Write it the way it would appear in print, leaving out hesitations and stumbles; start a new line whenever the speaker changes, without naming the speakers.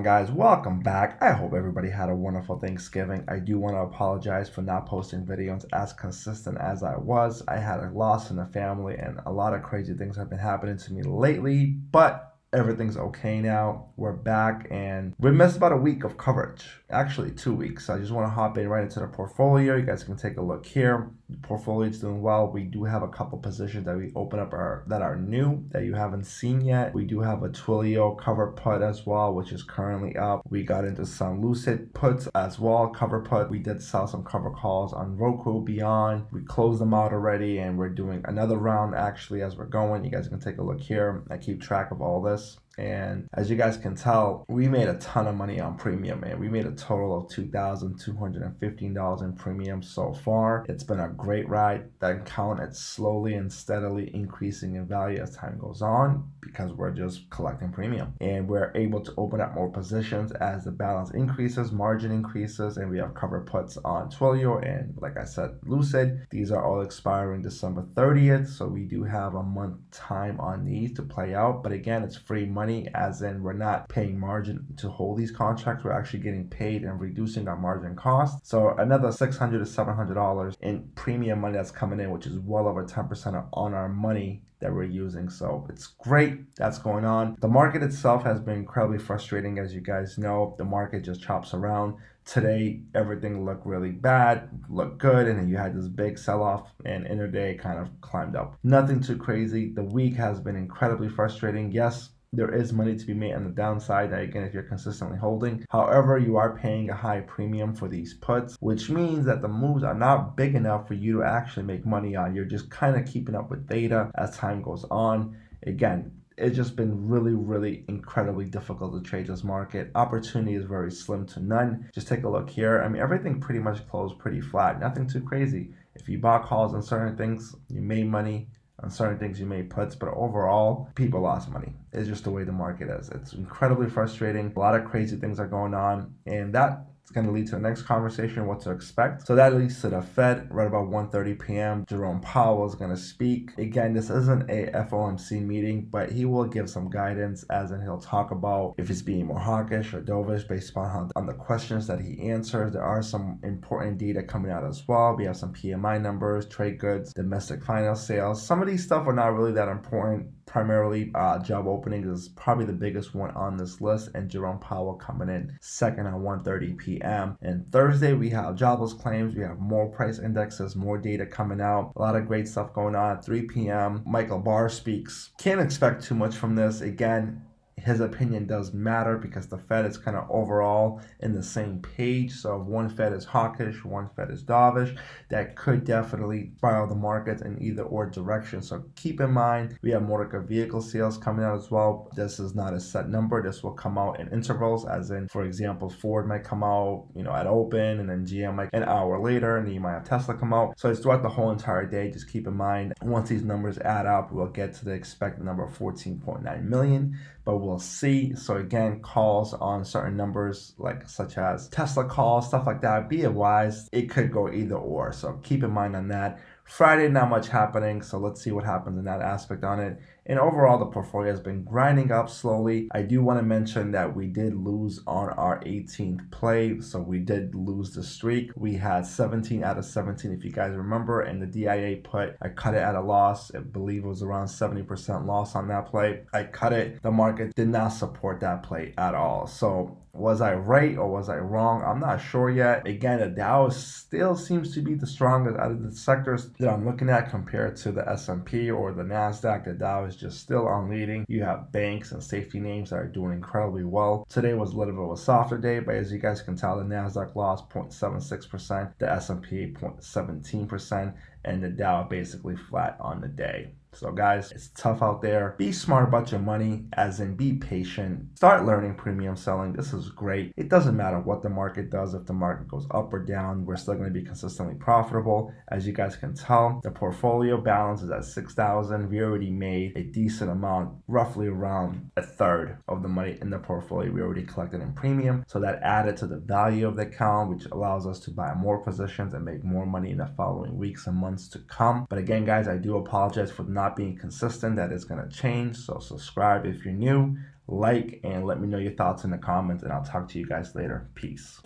on, guys? Welcome back. I hope everybody had a wonderful Thanksgiving. I do want to apologize for not posting videos as consistent as I was. I had a loss in the family and a lot of crazy things have been happening to me lately, but everything's okay now. We're back and we missed about a week of coverage. Actually, 2 weeks. So I just want to hop in right into the portfolio. You guys can take a look here. The portfolio is doing well. We do have a couple positions that we open up that are new that you haven't seen yet. We do have a Twilio cover put as well, which is currently up. We got into some Lucid puts as well, cover put. We did sell some cover calls on Roku, Beyond. We closed them out already and we're doing another round actually as we're going. You guys can take a look here. I keep track of all this. And as you guys can tell, we made a ton of money on premium, man. We made a total of $2,215 in premium so far. It's been a great ride. That account is slowly and steadily increasing in value as time goes on because we're just collecting premium. And we're able to open up more positions as the balance increases, margin increases, and we have cover puts on Twilio and, like I said, Lucid. These are all expiring December 30th, so we do have a month time on these to play out. But again, it's free money, as in we're not paying margin to hold these contracts. We're actually getting paid and reducing our margin cost. So another $600 to $700 in premium money that's coming in, which is well over 10% on our money that we're using. So it's great. That's going on. The market itself has been incredibly frustrating. As you guys know, the market just chops around. Today, everything looked really bad, looked good, and then you had this big sell-off and intraday kind of climbed up. Nothing too crazy. The week has been incredibly frustrating. Yes, there is money to be made on the downside, again, if you're consistently holding. However, you are paying a high premium for these puts, which means that the moves are not big enough for you to actually make money on. You're just kind of keeping up with data as time goes on. Again, it's just been really incredibly difficult to trade this market. Opportunity is very slim to none. Just take a look here. I mean, everything pretty much closed pretty flat. Nothing too crazy. If you bought calls on certain things, you made money. On certain things you made puts, but overall, people lost money. It's just the way the market is. It's incredibly frustrating. A lot of crazy things are going on, and that it's going to lead to the next conversation, what to expect. So that leads to the Fed right about 1:30 p.m. Jerome Powell is going to speak. Again, this isn't a FOMC meeting, but he will give some guidance, as in he'll talk about if he's being more hawkish or dovish based upon on the questions that he answers. There are some important data coming out as well. We have some PMI numbers, trade goods, domestic final sales. Some of these stuff are not really that important. Primarily, job openings is probably the biggest one on this list, and Jerome Powell coming in second at 1:30 p.m. And Thursday, we have jobless claims, we have more price indexes, more data coming out, a lot of great stuff going on at 3 p.m. Michael Barr speaks. Can't expect too much from this. Again, his opinion does matter because the Fed is kind of overall in the same page. So if one Fed is hawkish, one Fed is dovish, that could definitely spiral the markets in either or direction. So keep in mind, we have motor vehicle sales coming out as well. This is not a set number. This will come out in intervals, as in, for example, Ford might come out, at open, and then GM might an hour later, and then you might have Tesla come out. So it's throughout the whole entire day. Just keep in mind, once these numbers add up, we'll get to the expected number of 14.9 million. But we'll see. So again, calls on certain numbers, such as Tesla calls, stuff like that, be advised, it could go either or. So keep in mind on that. Friday, not much happening, so let's see what happens in that aspect on it. And overall, the portfolio has been grinding up slowly. I do want to mention that we did lose on our 18th play, so we did lose the streak. We had 17 out of 17, if you guys remember, and the DIA put, I cut it at a loss. I believe it was around 70% loss on that play. I cut it. The market did not support that play at all. So was I right or was I wrong? I'm not sure yet. Again, the Dow still seems to be the strongest out of the sectors that I'm looking at compared to the S&P or the NASDAQ. The Dow is just still on leading. You have banks and safety names that are doing incredibly well. Today was a little bit of a softer day, but as you guys can tell, the NASDAQ lost 0.76%, the S&P 0.17%, and the Dow basically flat on the day. So guys, it's tough out there. Be smart about your money, as in be patient. Start learning premium selling. This is great. It doesn't matter what the market does. If the market goes up or down, we're still going to be consistently profitable. As you guys can tell, the portfolio balance is at $6,000. We already made a decent amount, roughly around a third of the money in the portfolio we already collected in premium. So that added to the value of the account, which allows us to buy more positions and make more money in the following weeks and months to come. But again, guys, I do apologize for not not being consistent. That is going to change. So subscribe if you're new, like, and let me know your thoughts in the comments, and I'll talk to you guys later. Peace.